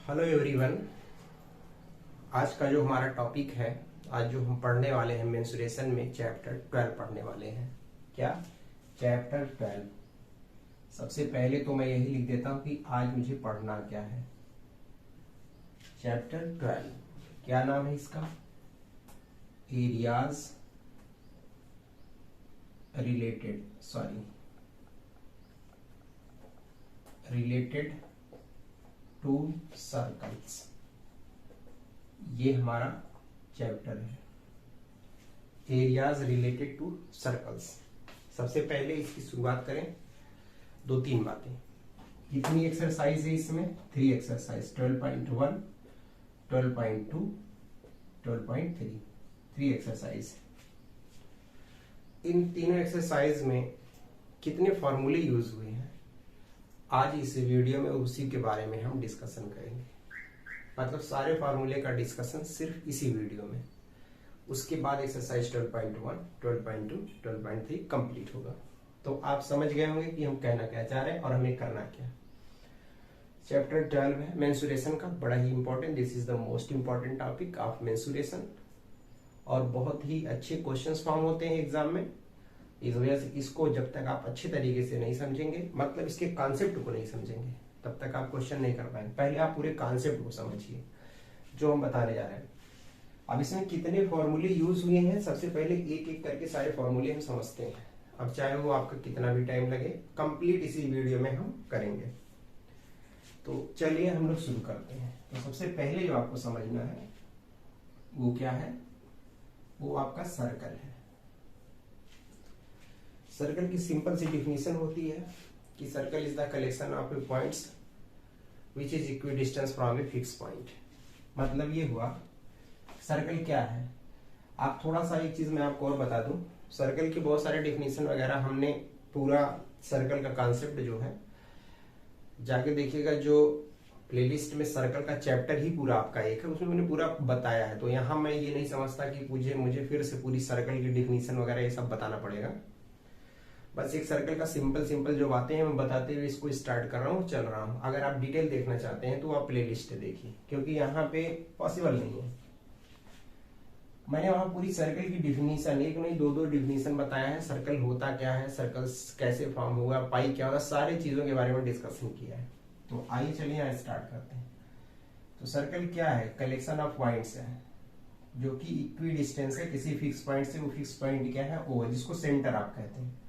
Hello everyone. आज का जो हमारा टॉपिक है, आज जो हम पढ़ने वाले हैं मेंसुरेशन में चैप्टर 12 पढ़ने वाले हैं। क्या? चैप्टर 12। सबसे पहले तो मैं यही लिख देता हूं कि आज मुझे पढ़ना क्या है। चैप्टर 12 क्या नाम है इसका? Areas related to circles. ये हमारा चैप्टर है, एरियाज रिलेटेड टू सर्कल्स। सबसे पहले इसकी शुरुआत करें, 2-3 बातें। कितनी एक्सरसाइज है इसमें? 3 एक्सरसाइज, 12.1, 12.2, 12.3, 3 एक्सरसाइज। इन तीनों एक्सरसाइज में कितने फॉर्मूले यूज हुए हैं, आज इस वीडियो में उसी के बारे में हम डिस्कशन करेंगे। मतलब सारे फार्मूले का डिस्कशन सिर्फ इसी वीडियो में। उसके बाद एक्सरसाइज 12.1, 12.2, 12.3 कंप्लीट होगा। तो आप समझ गए होंगे कि हम कहना क्या चाह रहे हैं और हमें करना क्या। चैप्टर 12 है मेंसुरेशन का, बड़ा ही important. This is the most important topic of mensuration और बहुत ही अच्छे क्वेश्चंस फॉर्म होते हैं एग्जाम में। इस वजह से इसको जब तक आप अच्छे तरीके से नहीं समझेंगे, मतलब इसके कॉन्सेप्ट को नहीं समझेंगे, तब तक आप क्वेश्चन नहीं कर पाएंगे। पहले आप पूरे कॉन्सेप्ट को समझिए जो हम बताने जा रहे हैं। अब इसमें कितने फॉर्मूले यूज हुए हैं, सबसे पहले एक एक करके सारे फॉर्मूले हम समझते हैं। अब चाहे वो आपका कितना भी टाइम लगे, कंप्लीट इसी वीडियो में हम करेंगे। तो चलिए हम लोग शुरू करते हैं। तो सबसे पहले जो आपको समझना है वो क्या है? वो आपका सर्कल है। सर्कल की सिंपल सी डिफिनीशन होती है कि circle is the collection of points which is equidistance from a fix point. मतलब ये हुआ सर्कल क्या है। आप थोड़ा सा एक चीज मैं आपको और बता दूं, सर्कल की बहुत सारे डिफिनीशन वगैरह हमने पूरा सर्कल का कॉन्सेप्ट जो है जाके देखिएगा, जो प्लेलिस्ट में सर्कल का चैप्टर ही पूरा आपका एक है, उसमें मैंने पूरा बताया है। तो यहाँ मैं ये नहीं समझता कि मुझे फिर से पूरी सर्कल की डिफिनीशन वगैरह ये सब बताना पड़ेगा। बस एक सर्कल का सिंपल जो बातें हैं मैं बताते हुए इसको स्टार्ट कर रहा हूँ, चल रहा हूँ। अगर आप डिटेल देखना चाहते हैं तो आप प्लेलिस्ट देखिए, क्योंकि यहाँ पे पॉसिबल नहीं है। मैंने वहां पूरी सर्कल की डिफिनीशन, एक नहीं 2 डिफिनीशन बताया है। सर्कल होता क्या है, सर्कल कैसे फॉर्म होगा, पाई क्या होता है, सारी चीजों के बारे में डिस्कशन किया है। तो आइए चलिए यहाँ स्टार्ट करते हैं। तो सर्कल क्या है? कलेक्शन ऑफ पॉइंट्स है जो कि इक्वी डिस्टेंस है किसी फिक्स पॉइंट से। वो फिक्स पॉइंट क्या है? ओ, जिसको सेंटर आप कहते हैं।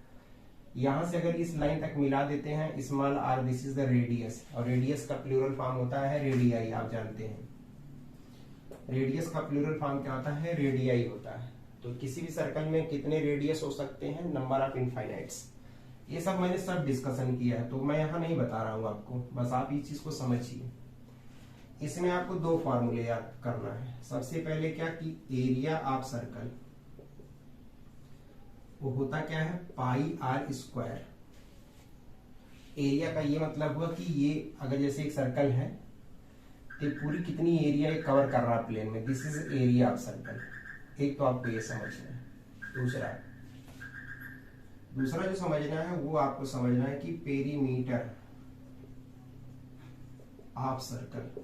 यहां से अगर इस लाइन तक मिला देते हैं small R, this is the radius. और रेडियस का प्लूरल फॉर्म होता है रेडियाई, आप जानते हैं। रेडियस का प्लूरल फॉर्म क्या होता है? रेडियाई होता है। तो किसी भी सर्कल में कितने रेडियस हो सकते हैं? Number of infinites. ये सब मैंने सब डिस्कशन किया है, तो मैं यहाँ नहीं बता रहा हूँ आपको, बस आप इस चीज को समझिए। इसमें आपको 2 फॉर्मूले याद करना है। सबसे पहले क्या कि एरिया ऑफ सर्कल, वो होता क्या है? पाई आर स्क्वायर। एरिया का ये मतलब हुआ कि ये अगर जैसे एक सर्कल है तो पूरी कितनी एरिया कवर कर रहा है प्लेन में, this is area of circle. एक तो आपको ये समझना है। दूसरा जो समझना है वो आपको समझना है कि पेरीमीटर ऑफ सर्कल,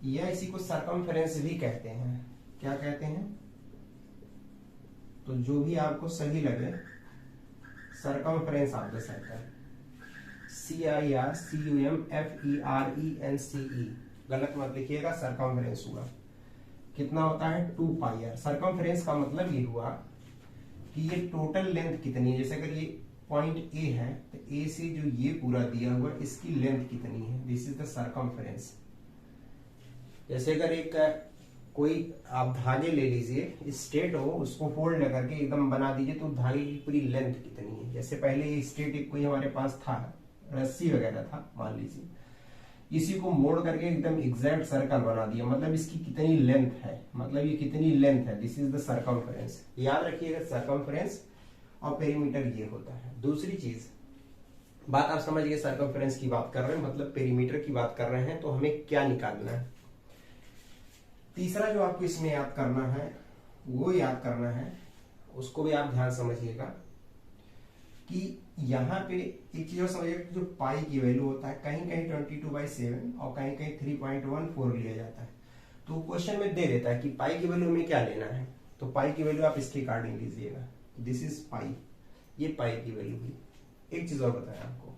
या इसी को सरकमफेरेंस भी कहते हैं। क्या कहते हैं? तो जो भी आपको सही लगे, circumference of the circle, CIRCUMFERENCE। गलत मत लिखिएगा, सरकमफेरेंस हुआ। कितना होता है? 2 पाई आर। सरकमफेरेंस का मतलब ये हुआ कि ये टोटल लेंथ कितनी है। जैसे अगर ये पॉइंट ए है तो ए से जो ये पूरा दिया हुआ इसकी लेंथ कितनी है, दिस इज द सरकमफेरेंस। जैसे अगर एक कोई आप धागे ले लीजिए, स्ट्रेट हो, उसको फोल्ड करके एकदम बना दीजिए, तो धागे की पूरी लेंथ कितनी है। जैसे पहले स्ट्रेट एक कोई हमारे पास था, रस्सी वगैरह था मान लीजिए, इसी को मोड़ करके एकदम एग्जैक्ट सर्कल बना दिया, मतलब इसकी कितनी लेंथ है, मतलब ये कितनी लेंथ है, दिस इज द सर्कमफेरेंस। याद रखिएगा, सर्कमफेरेंस और पेरीमीटर ये होता है। दूसरी चीज, बात आप समझिए, सर्कमफेरेंस की बात कर रहे हैं मतलब पेरीमीटर की बात कर रहे हैं, तो हमें क्या निकालना है। तीसरा जो आपको इसमें याद करना है, वो याद करना है, उसको भी आप ध्यान समझिएगा कि यहाँ पे एक चीज और समझिए, जो पाई की वैल्यू होता है कहीं कहीं 22/7 और कहीं कहीं 3.14 लिया जाता है। तो क्वेश्चन में दे देता है कि पाई की वैल्यू में क्या लेना है, तो पाई की वैल्यू आप इसके अकॉर्डिंग लीजिएगा। दिस इज पाई, ये पाई की वैल्यू हुई। एक चीज और बताया आपको,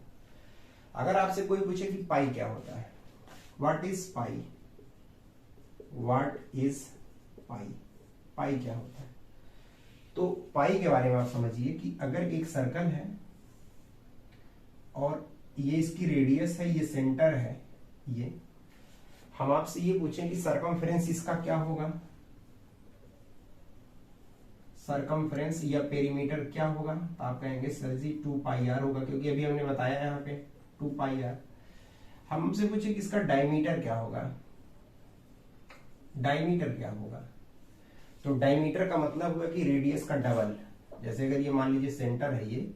अगर आपसे कोई पूछे कि पाई क्या होता है, what is pi, what is pi, pi क्या होता है, तो पाई के बारे में आप समझिए कि अगर एक सर्कल है और ये इसकी रेडियस है, ये सेंटर है, ये हम आपसे ये पूछें कि सरकमफ्रेंस इसका क्या होगा, सरकमफ्रेंस या पेरीमीटर क्या होगा, तो आप कहेंगे सर जी 2πr होगा, क्योंकि अभी हमने बताया यहाँ पे 2πr। हमसे पूछे कि इसका डायमीटर क्या होगा, डायमीटर क्या होगा, तो डायमीटर का मतलब हुआ कि रेडियस का डबल। जैसे अगर ये मान लीजिए सेंटर है, ये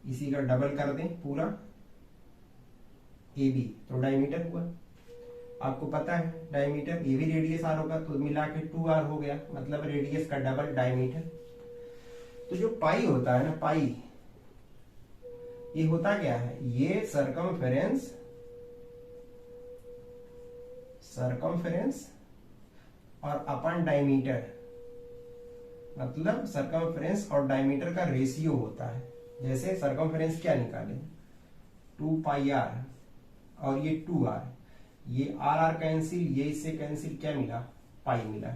इसी का डबल कर दें पूरा AB, तो डायमीटर हुआ। आपको पता है डायमीटर ये भी रेडियस r होगा, तो मिला के 2r हो गया, मतलब रेडियस का डबल डायमीटर। तो जो पाई होता है ना, पाई ये होता क्या है, ये सरकमफेरेंस, सरकमफेरेंस और अपन डायमीटर, मतलब सरकमफेरेंस और डायमीटर का रेशियो होता है। जैसे सरकमफेरेंस क्या निकाले, 2πr और ये 2r, ये r कैंसिल, ये इससे कैंसिल, क्या मिला, पाई मिला।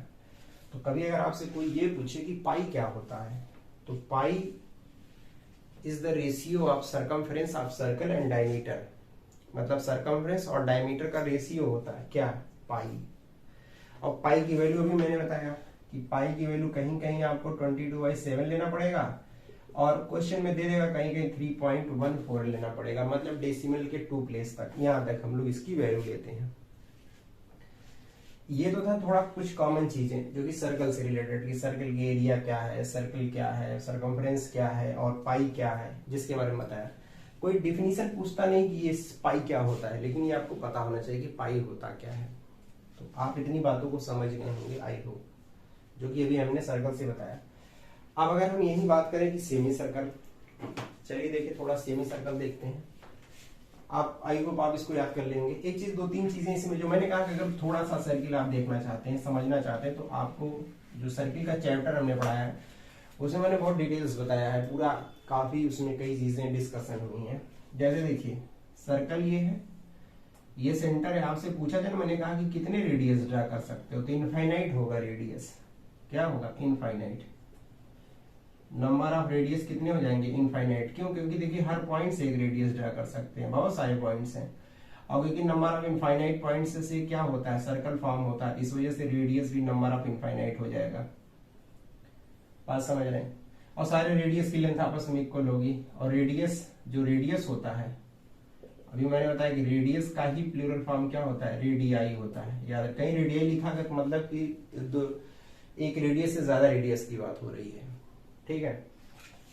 तो कभी अगर आपसे कोई ये पूछे कि पाई क्या होता है, तो pi is the ratio of circumference of circle and diameter, मतलब सरकमफेरेंस और डायमीटर का रेशियो होता है क्या, पाई। और पाई की वैल्यू अभी मैंने बताया कि पाई की वैल्यू कहीं कहीं आपको 22/7 लेना पड़ेगा, और क्वेश्चन में दे देगा कहीं कहीं 3.14 लेना पड़ेगा, मतलब डेसिमल के 2 प्लेस तक, यहां तक हम लोग इसकी वैल्यू लेते हैं। ये तो था थोड़ा कुछ कॉमन चीजें जो कि सर्कल से रिलेटेड, कि सर्कल की एरिया क्या है, सर्कल क्या है, सरकमफ्रेंस क्या है और पाई क्या है, जिसके बारे में बताया। कोई डिफिनीशन पूछता नहीं कि ये पाई क्या होता है, लेकिन ये आपको पता होना चाहिए कि पाई होता क्या है। तो आप इतनी बातों को समझ गए होंगे आई होप, जो कि अभी हमने सर्कल से बताया। अब अगर हम यही बात करें कि सेमी सर्कल, चलिए देखिए थोड़ा सेमी सर्कल देखते हैं। आप आई होप आप इसको याद कर लेंगे। एक चीज, 2-3 चीजें इसमें जो मैंने कहा कि अगर थोड़ा सा सर्किल आप देखना चाहते हैं, समझना चाहते हैं, तो आपको जो सर्किल का चैप्टर हमने पढ़ाया है उसमें मैंने बहुत डिटेल्स बताया है पूरा, काफी उसमें कई चीजें डिस्कशन हुई हैं। जैसे देखिए सर्कल ये है, ये सेंटर है, आपसे पूछा था ना, मैंने कहा कि कितने रेडियस ड्रा कर सकते हो, तो इनफाइनाइट होगा रेडियस, क्या होगा, इनफाइनाइट। नंबर ऑफ रेडियस कितने हो जाएंगे, इनफाइनाइट। क्यों, क्योंकि देखिए हर पॉइंट से एक रेडियस ड्रा कर सकते हैं, बहुत सारे पॉइंट्स हैं, और क्योंकि नंबर ऑफ इनफाइनाइट पॉइंट्स से क्या होता है, सर्कल फॉर्म होता है, इस वजह से रेडियस भी नंबर ऑफ इनफाइनाइट हो जाएगा। बात समझ रहे हैं, और सारे रेडियस की लेंथ आपस में इक्वल होगी, और रेडियस, जो रेडियस होता है, अभी मैंने बताया कि रेडियस का ही प्लूरल फॉर्म क्या होता है, रेडियाई होता है। याद, कहीं रेडियाई लिखा गया तो मतलब कि एक रेडियस से ज्यादा रेडियस की बात हो रही है, ठीक है।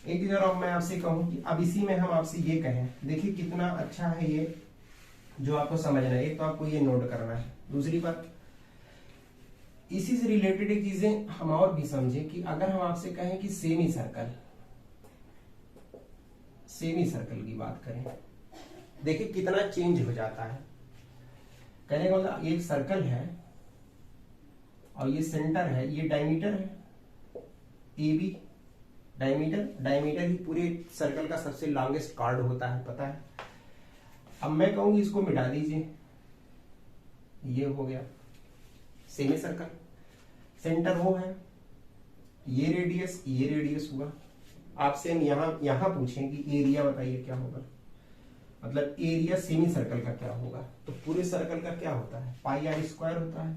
एक चीज और मैं आपसे कहूं कि अब इसी में हम आपसे ये कहें, देखिए कितना अच्छा है ये जो आपको समझना है। एक तो आपको ये नोट करना है, दूसरी बात इसी से रिलेटेड एक चीजें हम और भी समझें कि अगर हम आपसे कहें कि सेमी सर्कल, सेमी सर्कल की बात करें, देखिए कितना चेंज हो जाता है। कहने का मतलब एक सर्कल है और ये सेंटर है, ये डायमीटर है, AB डायमीटर, डायमीटर ही पूरे सर्कल का सबसे लॉन्गेस्ट कार्ड होता है, पता है। अब मैं कहूंगी इसको मिटा दीजिए, ये हो गया सेमी सर्कल। सेंटर वो है, ये रेडियस हुआ। आपसे हम यहां पूछें कि एरिया बताइए क्या होगा, मतलब एरिया सेमी सर्कल का क्या होगा, तो पूरे सर्कल का क्या होता है, πr² होता है।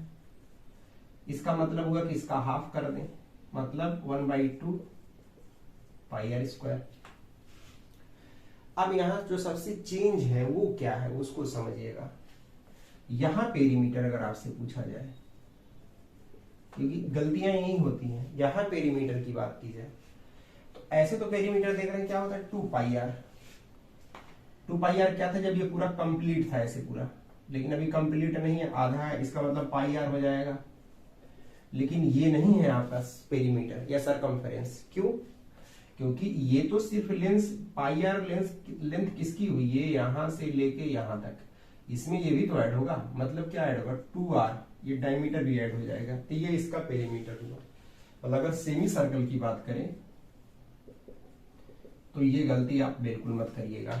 इसका मतलब हुआ कि इसका हाफ कर दें, मतलब 1/2 πr²। अब यहां जो सबसे चेंज है वो क्या है, उसको समझिएगा। यहां पेरीमीटर अगर आपसे पूछा जाए, क्योंकि गलतियां यही होती हैं, यहां पेरीमीटर की बात की जाए तो ऐसे तो पेरीमीटर देख रहे हैं क्या होता है, 2πr। 2πr क्या था जब ये पूरा कंप्लीट था ऐसे पूरा, लेकिन अभी कंप्लीट नहीं है, आधा है, इसका मतलब πr हो जाएगा। लेकिन ये नहीं है आपका पेरीमीटर या सरकमफेरेंस, क्यों, क्योंकि ये तो सिर्फ लेंस पाई आर लेंथ किसकी हुई, ये यहां से लेके यहां तक, इसमें ये भी तो ऐड होगा, मतलब क्या ऐड होगा 2r, ये डायमीटर भी ऐड हो जाएगा, तो ये इसका पेरीमीटर हुआ। मतलब अगर सेमी सर्कल की बात करें तो ये गलती आप बिल्कुल मत करिएगा।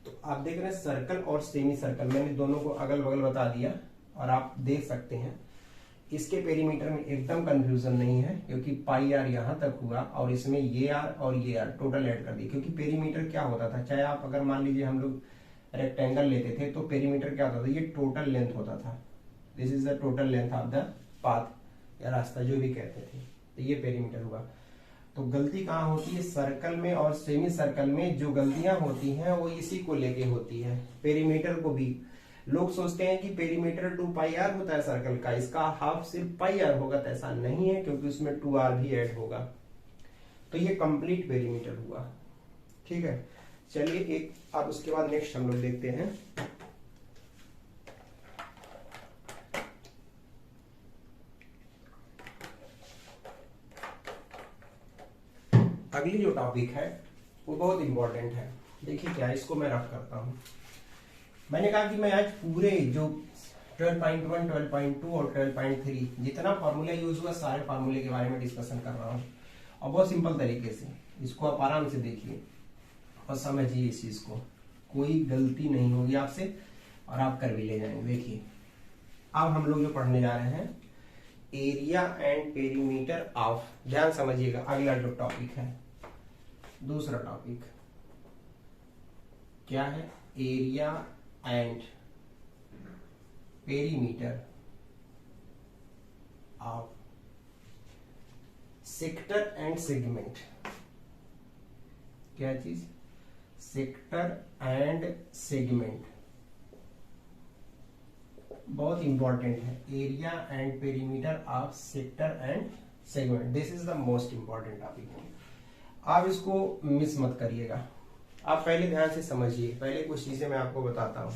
तो आप देख रहे हैं सर्कल और सेमी सर्कल, मैंने दोनों को अगल बगल बता दिया और आप देख सकते हैं इसके पेरीमीटर में एकदम कंफ्यूजन नहीं है, क्योंकि पाई आर यहां तक हुआ और इसमें ये आर और ये आर टोटल ऐड कर दी। क्योंकि पेरीमीटर क्या होता था, चाहे आप अगर मान लीजिए हम लोग रेक्टेंगल लेते थे तो पेरीमीटर क्या होता था, ये टोटल लेंथ होता था, this is the total length of the path या रास्ता जो भी कहते थे, तो ये पेरीमीटर हुआ। तो गलती कहाँ होती है, सर्कल में और सेमी सर्कल में जो गलतियां होती हैं वो इसी को लेके होती है। पेरीमीटर को भी लोग सोचते हैं कि पेरीमीटर 2 पाई आर होता है सर्कल का, इसका हाफ सिर्फ पाई आर होगा, तो ऐसा नहीं है, क्योंकि उसमें 2r भी ऐड होगा। तो ये कंप्लीट पेरीमीटर हुआ, ठीक है। चलिए एक अब उसके बाद नेक्स्ट हम लोग देखते हैं अगली जो टॉपिक है वो बहुत इंपॉर्टेंट है। देखिए क्या, इसको मैं रफ करता हूं। मैंने कहा कि मैं आज पूरे जो 12.1, 12.2 और 12.3 जितना फार्मूला यूज हुआ सारे फार्मूले के बारे में डिस्कशन कर रहा हूँ, और बहुत सिंपल तरीके से इसको आप आराम से देखिए और समझिए इस चीज को, कोई गलती नहीं होगी आपसे और आप कर भी ले जाएंगे। देखिए अब हम लोग जो पढ़ने जा रहे हैं एरिया एंड पेरीमीटर ऑफ, ध्यान समझिएगा। अगला जो टॉपिक है, दूसरा टॉपिक क्या है, area and perimeter of sector and segment. क्या चीज, सेक्टर एंड सेगमेंट, बहुत इंपॉर्टेंट है। Area and perimeter of sector and segment, this is the most important topic. आप इसको मिस मत करिएगा, आप पहले ध्यान से समझिए। पहले कुछ चीजें मैं आपको बताता हूँ,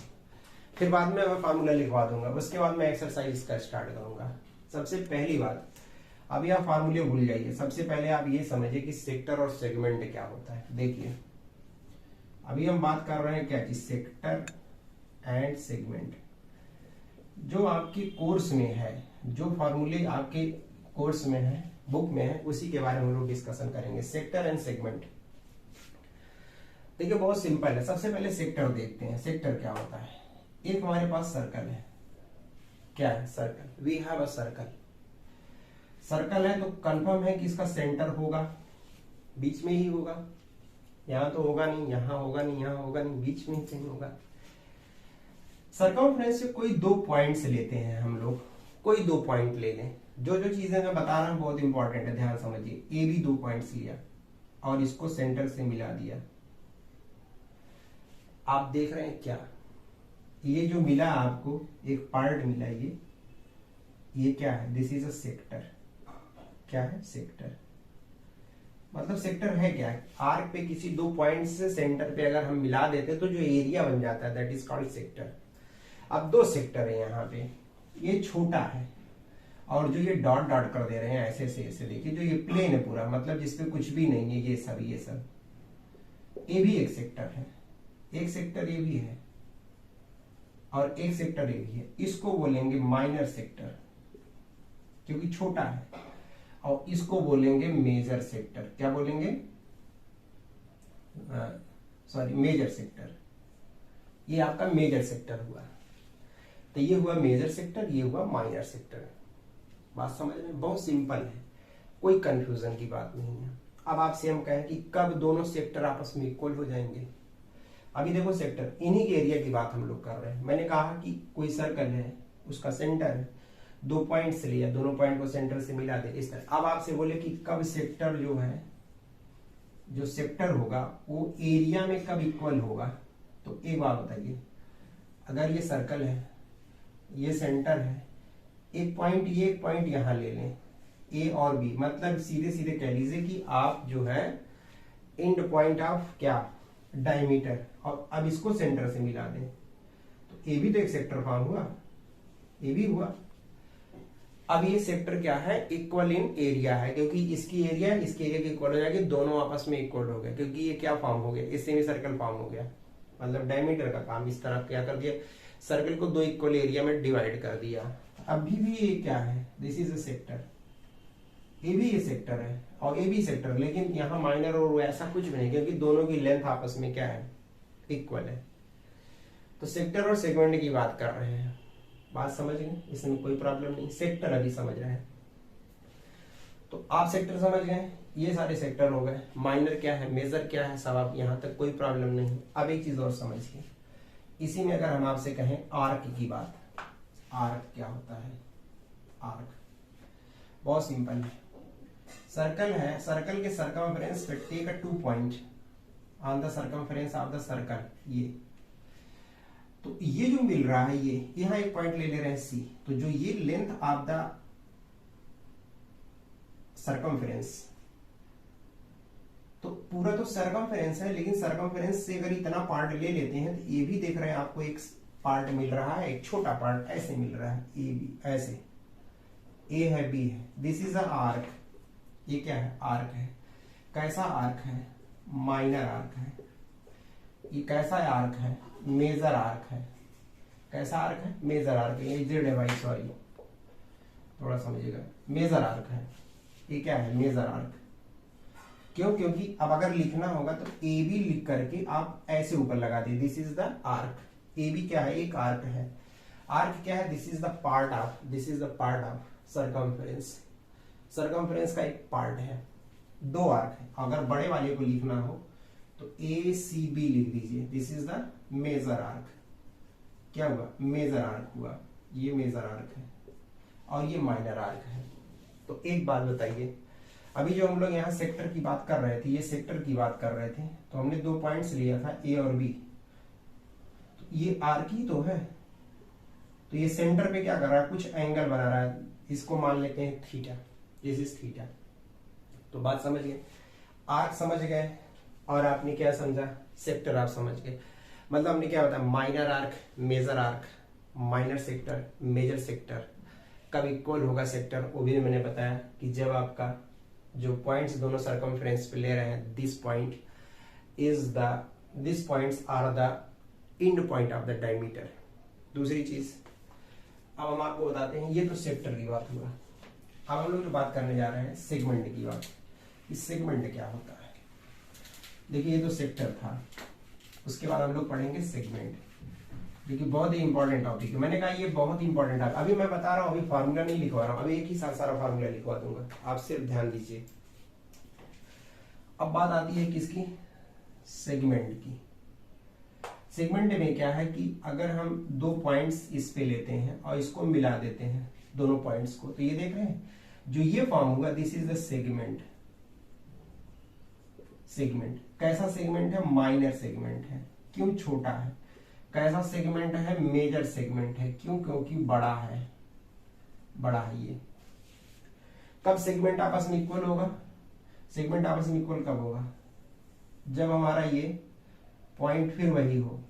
फिर बाद में मैं फार्मूला लिखवा दूंगा, उसके बाद मैं एक्सरसाइज का स्टार्ट करूंगा। सबसे पहली बात, अभी आप फार्मूले भूल जाइए, सबसे पहले आप ये समझिए कि सेक्टर और सेगमेंट क्या होता है। देखिए अभी हम बात कर रहे हैं क्या चीज, सेक्टर एंड सेगमेंट। जो आपके कोर्स में है, जो फार्मूले आपके कोर्स में है, बुक में है, उसी के बारे में हम लोग डिस्कशन करेंगे। सेक्टर एंड सेगमेंट देखिए बहुत सिंपल है। सबसे पहले सेक्टर देखते हैं, सेक्टर क्या होता है। एक हमारे पास सर्कल है, क्या है circle, we have a circle. Circle है तो कंफर्म है कि इसका सेंटर होगा, बीच में ही होगा, यहां तो होगा नहीं, यहां होगा नहीं, यहां होगा नहीं, बीच में ही कहीं होगा। सर्कमफ्रेंस से कोई 2 पॉइंट्स लेते हैं हम लोग, कोई 2 पॉइंट ले लें। जो जो चीजें मैं बता रहा हूं बहुत इंपॉर्टेंट है, ध्यान समझिए। ए भी 2 पॉइंट्स लिया और इसको सेंटर से मिला दिया। आप देख रहे हैं क्या, ये जो मिला आपको एक पार्ट मिला, ये क्या है, दिस इज अ सेक्टर। क्या है, सेक्टर। मतलब सेक्टर है क्या, आर्क पे किसी 2 पॉइंट से सेंटर पे अगर हम मिला देते तो जो एरिया बन जाता है दैट इज कॉल्ड सेक्टर। अब 2 सेक्टर है यहाँ पे, ये छोटा है और जो ये डॉट डॉट कर दे रहे हैं ऐसे से ऐसे, देखिए जो ये प्लेन है पूरा, मतलब जिसपे कुछ भी नहीं है, ये सब ये भी एक सेक्टर है, एक सेक्टर ये भी है और एक सेक्टर ये भी है। इसको बोलेंगे माइनर सेक्टर क्योंकि छोटा है, और इसको बोलेंगे मेजर सेक्टर। क्या बोलेंगे, सॉरी मेजर सेक्टर। ये आपका मेजर सेक्टर हुआ, तो ये हुआ मेजर सेक्टर, ये हुआ माइनर सेक्टर। बात समझ में बहुत सिंपल है, कोई कंफ्यूजन की बात नहीं है। अब आपसे हम कहें कि कब दोनों सेक्टर आपस में इक्वल हो जाएंगे। अभी देखो सेक्टर, इन्हीं के एरिया की बात हम लोग कर रहे हैं। मैंने कहा कि कोई सर्कल है, उसका सेंटर है, 2 पॉइंट्स लिया, दोनों पॉइंट को सेंटर से मिला दे इस तरह। अब आपसे बोले कि कब सेक्टर जो है, जो सेक्टर होगा वो एरिया में कब इक्वल होगा। तो एक बात बताइए, अगर ये सर्कल है, ये सेंटर है, एक पॉइंट ये, एक पॉइंट यहां ले लें, ए और बी, मतलब सीधे सीधे कह लीजिए कि आप जो है एंड पॉइंट ऑफ क्या, डायमीटर, और अब इसको सेंटर से मिला दें तो ए भी तो एक सेक्टर फॉर्म हुआ, ए भी हुआ। अब ये सेक्टर क्या है, इक्वल इन एरिया है, क्योंकि इसकी एरिया इसके एरिया के इक्वल हो जाएगी, दोनों आपस में इक्वल हो गए, क्योंकि ये क्या फॉर्म हो गया, ये सेमी सर्कल फॉर्म हो गया, मतलब डायमीटर का काम इस तरह क्या कर दिया, सर्कल को दो इक्वल एरिया में डिवाइड कर दिया। अभी भी ये क्या है, दिस इज अ सेक्टर, ये भी ये सेक्टर है और ये भी सेक्टर, लेकिन यहाँ माइनर और ऐसा कुछ भी नहीं, क्योंकि दोनों की लेंथ आपस में क्या है, इक्वल है। तो सेक्टर और सेगमेंट की बात कर रहे हैं, बात समझ गए, इसमें कोई प्रॉब्लम नहीं। सेक्टर अभी समझ रहे हैं, तो आप सेक्टर समझ गए, ये सारे सेक्टर हो गए। माइनर क्या है, मेजर क्या है, सब आप यहां तक कोई प्रॉब्लम नहीं। अब एक चीज और समझिए, इसी में अगर हम आपसे कहें आर्क की बात, आर्क क्या होता है, आर्क बहुत सिंपल है, सर्कल है, सर्कल के सर्कमफ्रेंस पे take a 2 point on the circumference of the circle, ये तो ये जो मिल रहा है, ये यहां एक पॉइंट ले रहे हैं सी, तो जो ये लेंथ ऑफ द सर्कमफ्रेंस, तो पूरा तो सर्कमफ्रेंस है, लेकिन सर्कमफ्रेंस से अगर इतना पार्ट ले लेते हैं तो ये भी देख रहे हैं आपको एक पार्ट मिल रहा है, एक छोटा पार्ट ऐसे मिल रहा है, ए बी ऐसे, ए है बी है, दिस इज अ आर्क, ये क्या है, आर्क है। कैसा आर्क है, माइनर आर्क है। ये कैसा आर्क है, मेजर आर्क है। कैसा आर्क है, मेजर आर्क है, ये जेड है भाई, सॉरी थोड़ा समझिएगा, मेजर आर्क है। ये क्या है, मेजर आर्क। क्यों, क्योंकि अब अगर लिखना होगा तो ए बी लिख करके आप ऐसे ऊपर लगा दिए, this is the arc. A B क्या है, एक आर्क है। आर्क क्या है, this is the part of, this is the part of circumference, circumference का एक पार्ट है। दो आर्क है, अगर बड़े वाले को लिखना हो तो ए सी बी लिख दीजिए, this is the major arc. क्या हुआ, मेजर आर्क हुआ, ये मेजर आर्क है और ये माइनर आर्क है। तो एक बात बताइए, अभी जो हम लोग यहाँ सेक्टर की बात कर रहे थे, ये सेक्टर की बात कर रहे थे, तो हमने 2 पॉइंट्स लिया था ए और बी, तो ये आर्क ही तो है। तो ये सेंटर पे क्या कर रहा है, कुछ एंगल बना रहा है, इसको मान लेते हैं थीटा, दिस इज थीटा। तो बात समझ गए, आर्क समझ गए और आपने क्या समझा, सेक्टर आप समझ गए। मतलब हमने क्या बताया, minor arc, major arc, minor sector, major sector, कब इक्वल होगा सेक्टर, वो भी मैंने बताया कि जब आपका जो पॉइंट्स दोनों सर्कमफ्रेंस पे ले रहे हैं, this point is the, this points are the end point of the diameter. दूसरी चीज अब हम आपको बताते हैं, ये तो सेक्टर की बात हुआ। अब हम लोग जो बात करने जा रहे हैं सेगमेंट की बात। इस सेगमेंट क्या होता है, देखिए ये तो सेक्टर था, उसके बाद हम लोग पढ़ेंगे सेगमेंट। देखिए बहुत ही इंपॉर्टेंट टॉपिक है, मैंने कहा ये बहुत ही इंपॉर्टेंट है। अभी मैं बता रहा हूँ, अभी फार्मूला नहीं लिखवा रहा हूँ, अभी एक ही साथ सारा फार्मूला लिखवा दूंगा, आप सिर्फ ध्यान दीजिए। अब बात आती है किसकी, सेगमेंट की। सेगमेंट में क्या है कि अगर हम 2 पॉइंट्स इस पे लेते हैं और इसको मिला देते हैं दोनों पॉइंट्स को, तो ये देख रहे हैं जो ये फॉर्म होगा, this is the segment. Segment कैसा सेगमेंट है, माइनर सेगमेंट है, क्यों, छोटा है। कैसा सेगमेंट है, मेजर सेगमेंट है, क्यों, क्योंकि बड़ा है, बड़ा है ये। कब सेगमेंट आपस में इक्वल होगा, सेगमेंट आपस में इक्वल कब होगा, जब हमारा ये पॉइंट फिर वही हो,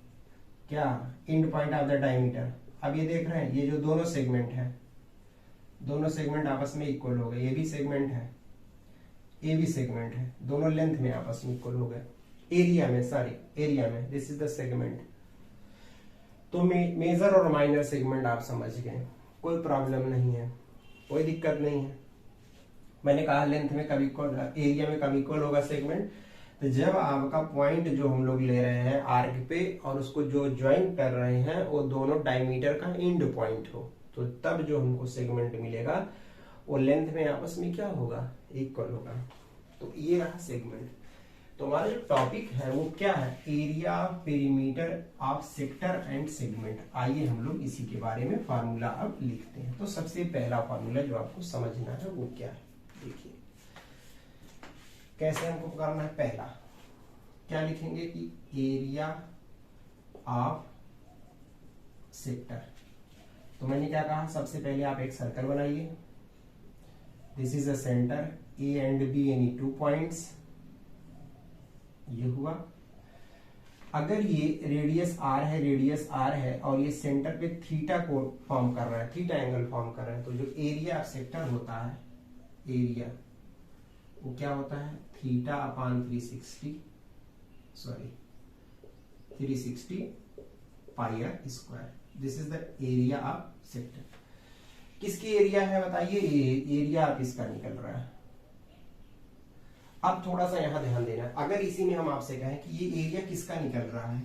क्या, and point of the diameter. अब ये देख रहे हैं, ये जो दोनों सेगमेंट है, दोनों सेगमेंट आपस में इक्वल हो गए, ये भी सेगमेंट है, ये भी सेगमेंट है, दोनों लेंथ में आपस में इक्वल हो गए, एरिया में, सॉरी एरिया में, दिस इज द सेगमेंट। तो मेजर और माइनर सेगमेंट आप समझ गए, कोई प्रॉब्लम नहीं है, कोई दिक्कत नहीं है। मैंने कहा लेंथ में कभी इक्वल, एरिया में कभी इक्वल होगा सेगमेंट, तो जब आपका पॉइंट जो हम लोग ले रहे हैं आर्क पे और उसको जो ज्वाइन कर रहे हैं वो दोनों डायमीटर का एंड पॉइंट हो, तो तब जो हमको सेगमेंट मिलेगा वो लेंथ में आपस में क्या होगा, इक्वल होगा। तो ये रहा सेगमेंट। तो हमारा जो टॉपिक है वो क्या है, area perimeter of sector and segment. आइए हम लोग इसी के बारे में फार्मूला अब लिखते हैं। तो सबसे पहला फार्मूला जो आपको समझना है वो क्या है, देखिए कैसे हमको करना है। पहला क्या लिखेंगे कि एरिया ऑफ सेक्टर। तो मैंने क्या कहा, सबसे पहले आप एक सर्कल बनाइए, this is a centre, A and be any 2 points, ये हुआ। अगर ये रेडियस आर है, रेडियस आर है और ये सेंटर पे थीटा को फॉर्म कर रहा है, थीटा एंगल फॉर्म कर रहा है, तो जो एरिया सेक्टर होता है, एरिया वो क्या होता है, theta upon 360 pi R square. This is the area of sector. किसकी एरिया है बताइए, एरिया ऑफ इसका निकल रहा है। अब थोड़ा सा यहां ध्यान देना, अगर इसी में हम आपसे कहें कि ये एरिया किसका निकल रहा है,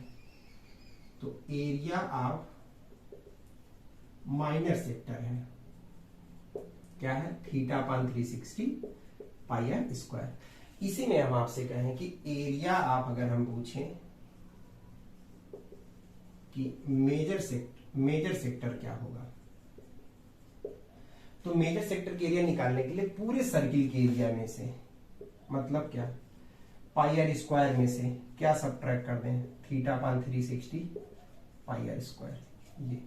तो एरिया ऑफ माइनर सेक्टर है, क्या है, theta upon 360 pi R square. इसी में हम आपसे कहें कि एरिया आप अगर हम पूछें कि मेजर सेक्टर क्या होगा, तो मेजर सेक्टर के एरिया निकालने के लिए पूरे सर्किल के एरिया में से, मतलब क्या, पाई आर स्क्वायर में से क्या सब्ट्रैक्ट कर दें, theta upon 360 pi R square. ये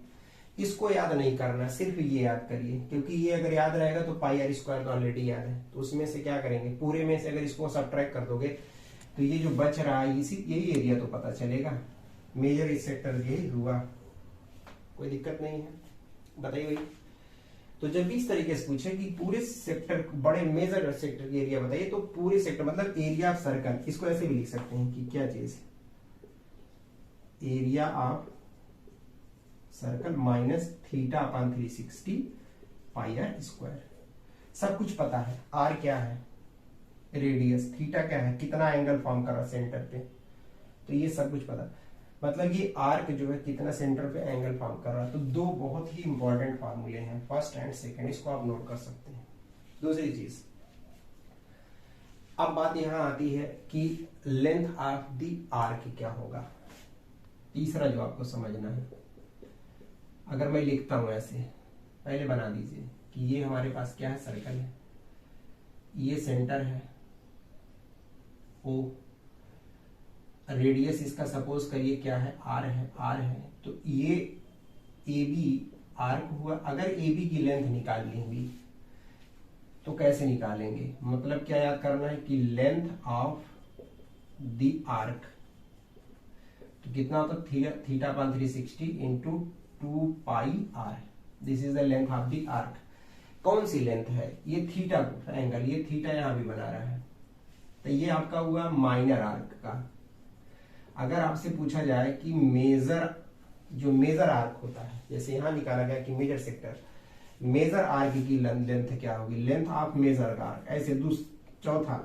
इसको याद नहीं करना, सिर्फ ये याद करिए, क्योंकि ये अगर याद रहेगा तो पाई आर स्क्वायर तो ऑलरेडी याद है, तो उसमें से क्या करेंगे, पूरे में से अगर इसको सब्ट्रैक्ट कर दोगे तो ये जो बच रहा है यही एरिया तो पता चलेगा। मेजर सेक्टर यही हुआ, कोई दिक्कत नहीं है, बताइए भाई। तो जब भी इस तरीके से पूछे कि पूरे सेक्टर, बड़े मेजर सेक्टर की एरिया बताइए, तो पूरे सेक्टर मतलब एरिया ऑफ सर्कल, इसको ऐसे भी लिख सकते हैं कि क्या चीज, area of circle minus theta upon 360 pi R square. सब कुछ पता है, आर क्या है, रेडियस, थीटा क्या है, कितना एंगल फॉर्म कर रहा है सेंटर पे, तो ये सब कुछ पता। मतलब ये आर्क जो है कितना सेंटर पे एंगल फॉर्म कर रहा है। तो दो बहुत ही इंपॉर्टेंट फार्मूले हैं, फर्स्ट एंड सेकंड, इसको आप नोट कर सकते हैं। दूसरी चीज, अब बात यहां आती है कि लेंथ ऑफ द आर्क क्या होगा। तीसरा जो आपको समझना है, अगर मैं लिखता हूं ऐसे, पहले बना दीजिए कि ये हमारे पास क्या है, सर्कल है, ये सेंटर है ओ, रेडियस इसका सपोज करिए क्या है, आर है, तो ये ए बी आर्क हुआ। अगर ए बी की लेंथ निकालनी हुई तो कैसे निकालेंगे, मतलब क्या याद करना है कि लेंथ ऑफ द आर्क, तो कितना होता है, theta upon 360 into 2 pi R, this is the length of the arc. कौन सी लेंथ है, ये थीटा एंगल, ये थीटा यहां भी बना रहा है, तो ये आपका हुआ माइनर आर्क का। अगर आपसे पूछा जाए कि मेजर आर्क होता है, जैसे यहां निकाला गया कि मेजर सेक्टर, मेजर आर्क की लेंथ क्या होगी, लेंथ ऑफ मेजर आर्क, ऐसे चौथा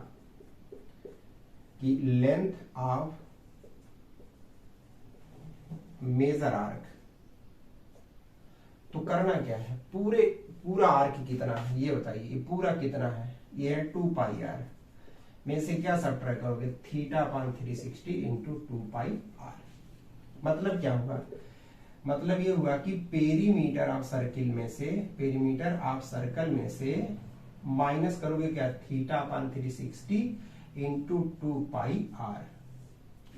कि लेंथ ऑफ मेजर आर्क, तो करना क्या है, पूरा आर्क कितना है ये बताइए, ये पूरा कितना है, ये है 2 पाई आर, में से क्या सब्ट्रैक्ट करोगे, theta upon 360 into 2 pi R. मतलब क्या हुआ, मतलब ये हुआ कि पेरीमीटर ऑफ सर्कल में से माइनस करोगे क्या, theta upon 360 into 2 pi R.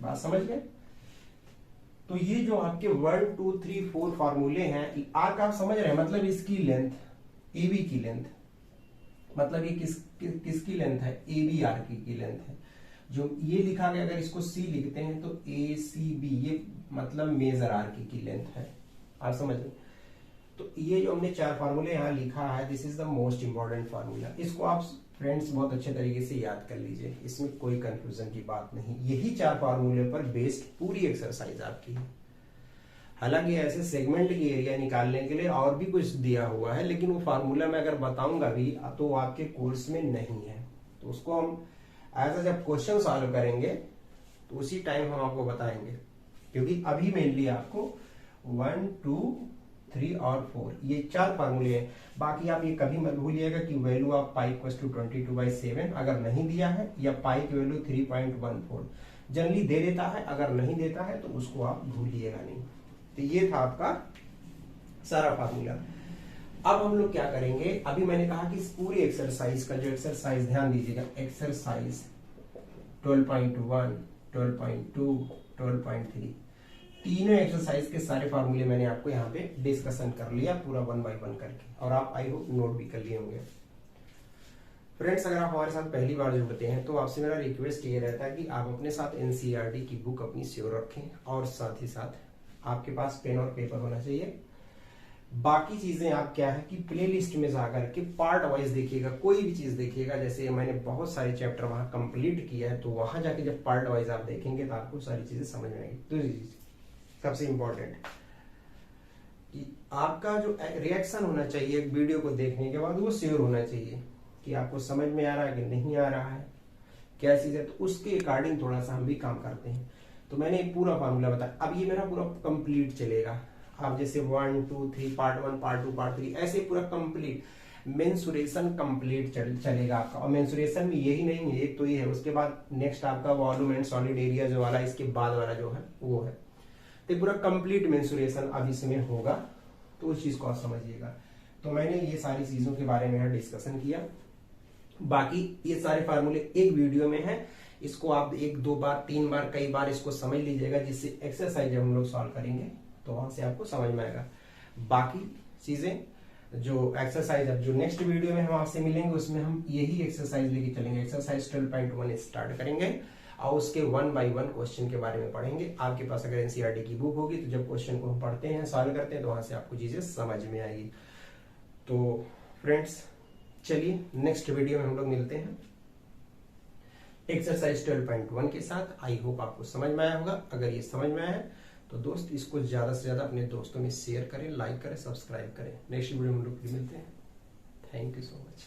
बात समझ गए। तो ये जो आपके 1 2 3 4 फार्मूले हैं, आर्क आप समझ रहे हैं, मतलब इसकी लेंथ, ए बी की लेंथ, मतलब ये किसकी लेंथ है, ए बी आर की लेंथ है। जो ये लिखा गया, अगर इसको सी लिखते हैं तो ए सी बी, ये मतलब मेजर आर की लेंथ है, आप समझ लें। तो ये जो हमने 4 फार्मूले यहाँ लिखा है, this is the most important formula. इसको आप फ्रेंड्स बहुत अच्छे तरीके से याद कर लीजिए, इसमें कोई कंफ्यूजन की बात नहीं। यही 4 फार्मूले पर बेस्ड पूरी एक्सरसाइज आपकी है। हालांकि ऐसे सेगमेंट की एरिया निकालने के लिए और भी कुछ दिया हुआ है, लेकिन वो फार्मूला मैं अगर बताऊंगा भी तो आपके कोर्स में नहीं है, तो उसको हम ऐसा जब क्वेश्चन सॉल्व करेंगे तो उसी टाइम हम आपको बताएंगे, क्योंकि अभी मेनली आपको 1 2 3 और 4 ये 4 फार्मूले हैं। बाकी आप ये कभी मत भूलिएगा कि value of pi equals to 22/7 अगर नहीं दिया है, या पाई की वैल्यू 3.14 जनरली दे देता है, अगर नहीं देता है तो उसको आप भूलिएगा नहीं। तो ये था आपका सारा फार्मूला। अब हम लोग क्या करेंगे, अभी मैंने कहा कि इस पूरी एक्सरसाइज का जो एक्सरसाइज, ध्यान दीजिएगा, एक्सरसाइज 12.1 12.2 12.3 तीनों एक्सरसाइज के सारे फार्मूले मैंने आपको यहाँ पे डिस्कशन कर लिया पूरा 1 by 1 करके, और आप आई होप नोट भी कर लिए होंगे। फ्रेंड्स, अगर आप हमारे साथ पहली बार जुड़ते हैं तो आपसे मेरा रिक्वेस्ट ये रहता है कि आप अपने साथ एनसीईआरटी की बुक अपनी श्योर रखें और साथ ही साथ आपके पास पेन और पेपर होना चाहिए। बाकी चीजें आप क्या है कि प्लेलिस्ट में जाकर के पार्ट वाइज देखिएगा, कोई भी चीज देखिएगा। जैसे मैंने बहुत सारे चैप्टर वहां कंप्लीट किया है, तो वहां जाके जब पार्ट वाइज आप देखेंगे तो आपको सारी चीजें समझ में आएगी। दूसरी चीज सबसे इंपॉर्टेंट कि आपका जो रिएक्शन होना चाहिए वीडियो को देखने के बाद, वो श्योर होना चाहिए कि आपको समझ में आ रहा है कि नहीं आ रहा है, क्या चीज है। तो उसके अकॉर्डिंग थोड़ा सा हम भी काम करते हैं। तो मैंने एक पूरा फॉर्मूला बताया, अब ये मेरा पूरा कंप्लीट चलेगा। आप जैसे 1 2 3 पार्ट 1 पार्ट 2 पार्ट 3 ऐसे पूरा कंप्लीट मेंसुरेशन कंप्लीट चलेगा आपका। और मेंसुरेशन में यही नहीं है, एक तो ये है, उसके बाद नेक्स्ट आपका वॉल्यूम एंड सॉलिड एरिया जो वाला, इसके बाद वाला जो है वो है। तो पूरा कंप्लीट मेंसुरेशन अब इसमें होगा, तो उस चीज को आप समझिएगा। तो मैंने ये सारी चीजों के बारे में डिस्कशन किया। बाकी ये सारे फार्मूले एक वीडियो में है, इसको आप 1 2 बार 3 बार कई बार इसको समझ लीजिएगा, जिससे एक्सरसाइज जब हम लोग सॉल्व करेंगे तो वहां से आपको समझ में आएगा। बाकी चीजें जो एक्सरसाइज अब जो नेक्स्ट वीडियो में हम आपसे मिलेंगे, उसमें हम यही एक्सरसाइज लेके चलेंगे। एक्सरसाइज 12.1 स्टार्ट करेंगे और उसके 1 बाय 1 क्वेश्चन के बारे में पढ़ेंगे। आपके पास अगर एनसीईआरटी की बुक होगी तो जब क्वेश्चन को हम पढ़ते हैं, सॉल्व करते हैं, तो वहां से आपको चीजें समझ में आएगी। तो फ्रेंड्स, चलिए नेक्स्ट वीडियो में हम लोग मिलते हैं एक्सरसाइज 12.1 के साथ। आई होप आपको समझ में आया होगा। अगर ये समझ में आया तो दोस्त इसको ज्यादा से ज्यादा अपने दोस्तों में शेयर करें, लाइक करें, सब्सक्राइब करें। नेक्स्ट वीडियो में हम लोग मिलते हैं। Thank you so much.